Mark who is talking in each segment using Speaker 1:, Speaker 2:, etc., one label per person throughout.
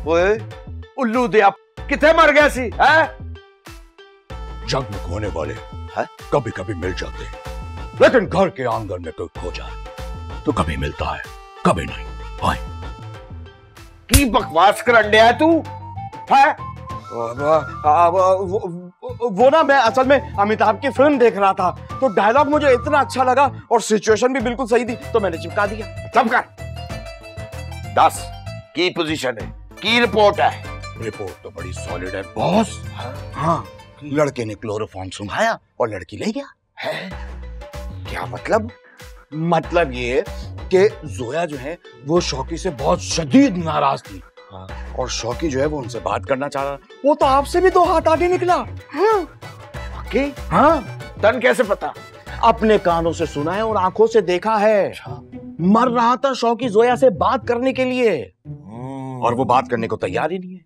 Speaker 1: ओए उल्लू दिया किथे मर गया सी है?
Speaker 2: जग में खोने वाले कभी कभी मिल जाते हैं, लेकिन घर के आंगन में कोई खो जाए तो कभी मिलता है कभी नहीं। आए
Speaker 1: की बकवास करंडे है तू है?
Speaker 3: वो ना मैं असल में अमिताभ की फिल्म देख रहा था, तो डायलॉग मुझे इतना अच्छा लगा और सिचुएशन भी बिल्कुल सही थी, तो मैंने चिपका दिया।
Speaker 1: चुप कर। 10 की पोजीशन है, की रिपोर्ट है?
Speaker 2: रिपोर्ट तो बड़ी सॉलिड है बॉस। हाँ, लड़के ने क्लोरोफॉर्म सुंघाया और लड़की ले गया
Speaker 1: है। क्या मतलब?
Speaker 2: मतलब ये कि जोया जो है वो शौकी से बहुत शदीद नाराज थी। हाँ। और शौकी जो है वो उनसे बात करना चाह रहा।
Speaker 3: वो तो आपसे भी 2 हाथ आगे निकला।
Speaker 1: हाँ। हाँ, तन कैसे पता?
Speaker 3: अपने कानों से सुना है और आंखों से देखा है। मर रहा था शौकी जोया से बात करने के लिए, और वो बात करने को तैयार ही नहीं है।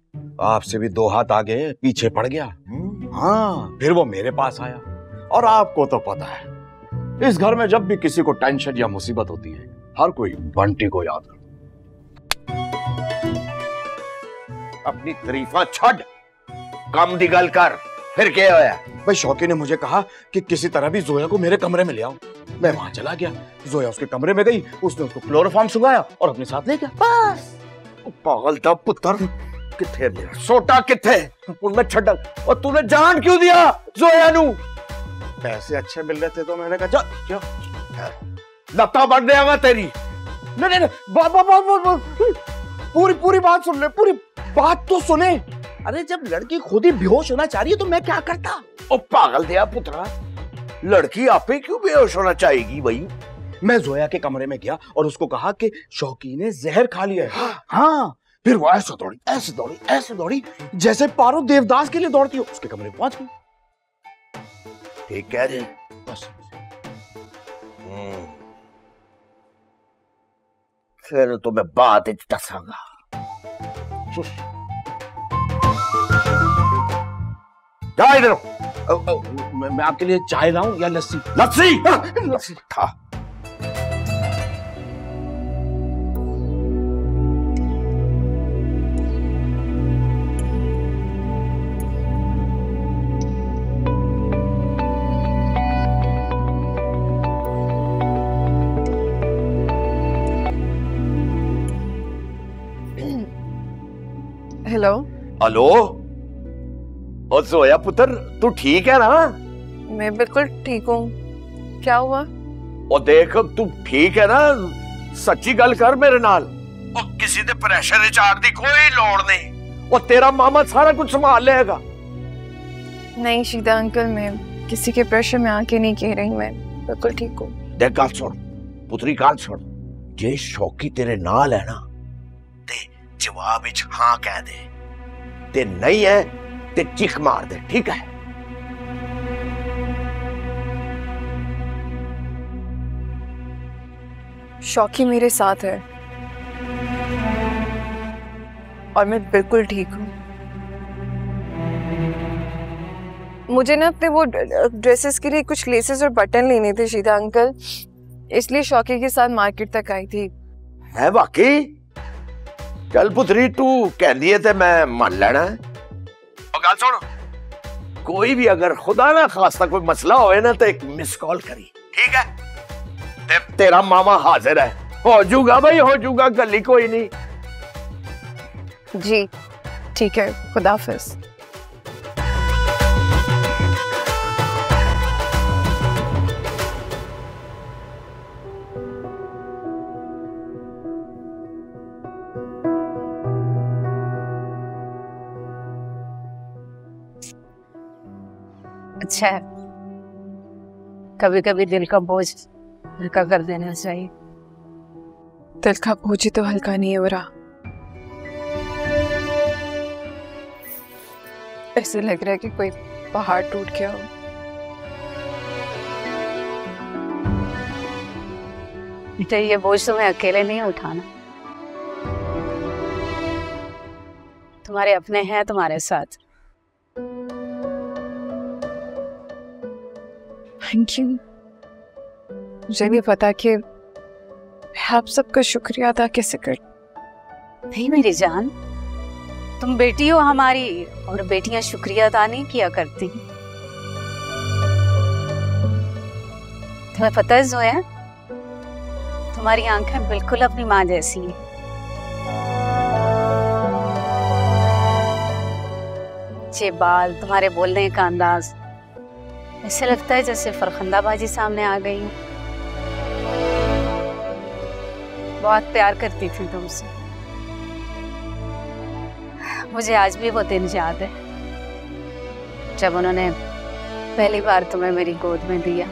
Speaker 3: आपसे भी 2 हाथ आगे पीछे पड़ गया। हाँ, फिर वो मेरे पास आया, और आपको तो पता है इस घर में जब भी किसी को टेंशन या मुसीबत होती है, हर कोई बंटी को याद करता।
Speaker 1: अपनी तरीफा छड़, कम दी गल कर। फिर क्या होया?
Speaker 3: भाई शौकी ने मुझे कहा कि किसी तरह भी जोया को मेरे कमरे में ले आओ। मैं वहां चला गया, जोया उसके कमरे में गई, उसने उसको क्लोरोफॉर्म सुंघाया और अपने साथ ले गया। बस।
Speaker 1: पागल था पुत्र, किथे मेरा सोटा किथे? उनमें छड्डल। और तूने जान क्यों दिया जोया नू?
Speaker 3: पैसे अच्छे मिल रहे थे तो मैंने कहा क्यों
Speaker 1: लता बढ़ गया मैं तेरी।
Speaker 3: नहीं, पूरी बात सुन ले, पूरी बात तो सुने। अरे जब लड़की खुद ही बेहोश होना चाह रही है तो मैं क्या करता?
Speaker 1: ओ पागल दिया पुत्रा, लड़की आपे क्यों बेहोश होना चाहेगी भाई?
Speaker 3: मैं जोया के कमरे में गया और उसको कहा कि शौकी ने जहर खा लिया है। हाँ, फिर वो ऐसे दौड़ी जैसे पारो देवदास के लिए दौड़ती हो। उसके कमरे में पहुंच गई।
Speaker 1: ठीक कह रहे
Speaker 3: बस।
Speaker 1: फिर तो मैं बात दसांगा। जा इधर।
Speaker 3: मैं आपके लिए चाय लाऊं या लस्सी?
Speaker 1: लस्सी था।
Speaker 4: हेलो।
Speaker 1: हेलो, और जोया पुत्र तू ठीक है ना?
Speaker 4: मैं बिल्कुल ठीक हूँ। क्या हुआ?
Speaker 1: और देख तू ठीक है ना? सच्ची गल कर मेरे नाल। और किसी दे प्रेशर चाड़ दी कोई लोड़ नहीं। और तेरा मामा सारा कुछ संभाल लेगा।
Speaker 4: नहीं शीता अंकल, मैं किसी के प्रेशर में आके नहीं कह रही, मैं बिल्कुल ठीक हूँ।
Speaker 1: देख गल सुन पुत्री, गल सुन। जे शौकी तेरे नाल है ना ते जवाब विच हाँ कह दे, ते नहीं है ते चिख मार दे, ठीक है?
Speaker 4: शौकी मेरे साथ है और मैं बिल्कुल ठीक हूँ। मुझे ना अपने वो ड्रेसेस के लिए कुछ लेसेस और बटन लेने थे शीता अंकल, इसलिए शौकी के साथ मार्केट तक आई थी।
Speaker 1: है वाकई? चल पुत्री, तू कहती है ते मैं मान लेना है। और गल सुन, कोई भी अगर खुदा ना खास्ता कोई मसला होए ना तो एक मिस कॉल करी, ठीक है? तेरा मामा हाजिर है। हो जूगा भाई, हो जूगा, गली कोई नहीं।
Speaker 4: जी ठीक है, खुदा हाफिज।
Speaker 5: अच्छा है, कभी कभी दिल का बोझ हल्का कर देना चाहिए।
Speaker 4: दिल का बोझ तो हल्का नहीं हो रहा, ऐसे लग रहा है कि कोई पहाड़ टूट गया हो।
Speaker 5: तो ये बोझ तुम्हें अकेले नहीं उठाना, तुम्हारे अपने हैं तुम्हारे साथ।
Speaker 4: Thank you. मुझे नहीं पता कि मैं आप सबका शुक्रिया अदा कैसे कर।
Speaker 5: नहीं मेरी जान, तुम बेटी हो हमारी, और बेटियां शुक्रिया अदा नहीं किया करती। तुम्हें पता है जोया, तुम्हारी आंखें बिल्कुल अपनी माँ जैसी हैं। ये बाल, तुम्हारे बोलने का अंदाज, ऐसे लगता है जैसे फरखंदा बाजी सामने आ गई हूँ। बहुत प्यार करती थी तुमसे। मुझे आज भी वो दिन याद है जब उन्होंने पहली बार तुम्हें मेरी गोद में दिया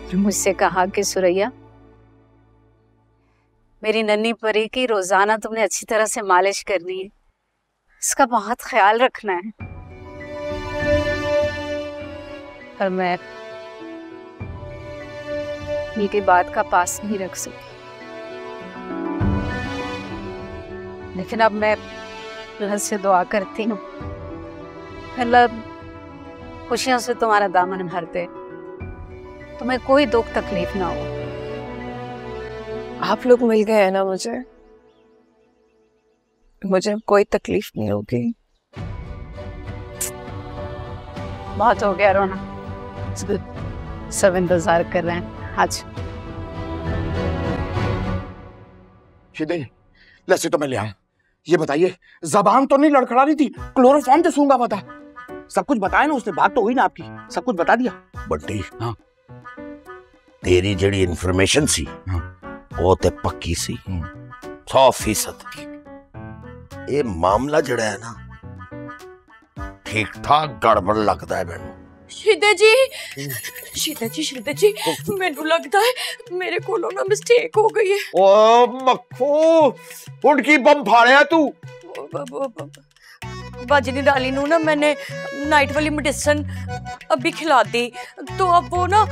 Speaker 5: और मुझसे कहा कि सुरैया, मेरी नन्ही परी की रोजाना तुमने अच्छी तरह से मालिश करनी है, इसका बहुत ख्याल रखना है। पर मैं उनकी बात का पास नहीं रख सकी, लेकिन अब मैं अल्लाह से दुआ करती हूँ, अल्लाह खुशियों से तुम्हारा दामन भर दे, तुम्हें कोई दुख तकलीफ ना हो।
Speaker 4: आप लोग मिल गए हैं ना मुझे कोई तकलीफ नहीं होगी।
Speaker 5: बहुत हो गया रोना, सब इंतजार कर रहे हैं। आज
Speaker 3: शिदे, लस्सी तो मैं ले आया। ये बताइए, जबान तो नहीं लड़खड़ा रही थी? क्लोरोफॉर्म तो सूंघा हुआ था। सब कुछ बताया ना उसने, बात तो हुई ना आपकी, सब कुछ बता दिया।
Speaker 1: बंटी,
Speaker 3: हाँ,
Speaker 1: तेरी जड़ी इन्फॉर्मेशन सी,
Speaker 3: हाँ,
Speaker 1: वो ते पक्की सी 100%। ये मामला जड़ा है ना, ठीक ठाक गड़बड़ लगता है मैनू।
Speaker 6: शिदे जी मैनू लगता है मेरे कोलों ना मिस्टेक हो गई है।
Speaker 1: ओ मक्खू, उड़की बम फाड़िया तू।
Speaker 6: बाजनी डाली नू ना मैंने नाइट वाली मेडिसिन अभी खिला दी, तो अब वो ना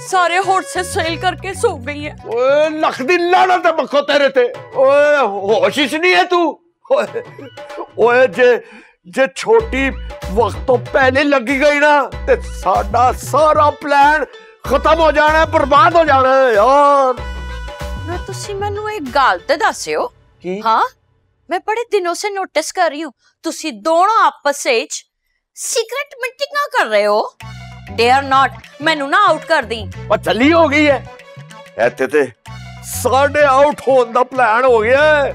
Speaker 6: सारे होठ से सेल करके सो गई है।
Speaker 1: ओए लख दी लानत है मक्खो तेरे ते। ओए होश ही नहीं है तू। ओए जे छोटी वक्त तो पहले लगी गई ना, ते साडा सारा प्लान खत्म हो जाना है, बर्बाद हो जाना है यार।
Speaker 6: ना तुसी मैनू एक गल ते दस्सियो। हाँ, मैं बड़े दिनों से नोटिस कर रही हूँ, तुसी दोनों आपस विच सीक्रेट मीटिंगां कर रहे हो। डेयर नॉट, मैनू ना आउट कर दी।
Speaker 1: और चली हो गई है ऐते ते साडे आउट होने दा प्लान हो गया है।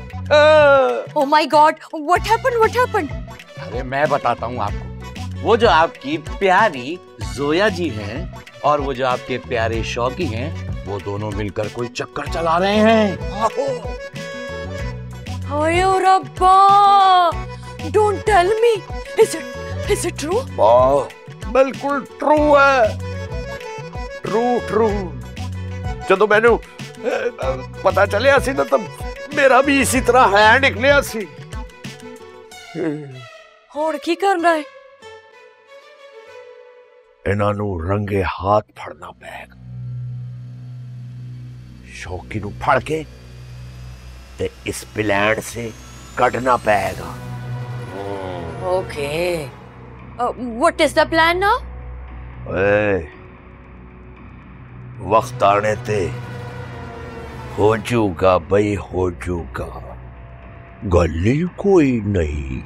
Speaker 6: Oh my God, what happened?
Speaker 3: अरे मैं बताता हूँ आपको। वो जो आपकी प्यारी जोया जी हैं और वो जो आपके प्यारे शौकी हैं, वो दोनों मिलकर कोई चक्कर चला रहे हैं।
Speaker 6: हाय ओ रब्बा, don't tell me, is it true?
Speaker 1: बिल्कुल ट्रू है, ट्रू। जदों मैनू पता चलिया सी ना, तब मेरा भी इसी तरह है निकलिया सी।
Speaker 6: हुण की करना है?
Speaker 1: इन्हां नू रंगे हाथ फड़ना पैगा, शौकी नू फड़ के ते इस प्लान से कढ़ना पैगा।
Speaker 6: Okay, what is the plan now?
Speaker 1: वक्त आने ते हो जूगा भाई, हो जूगा, गल ही कोई नहीं।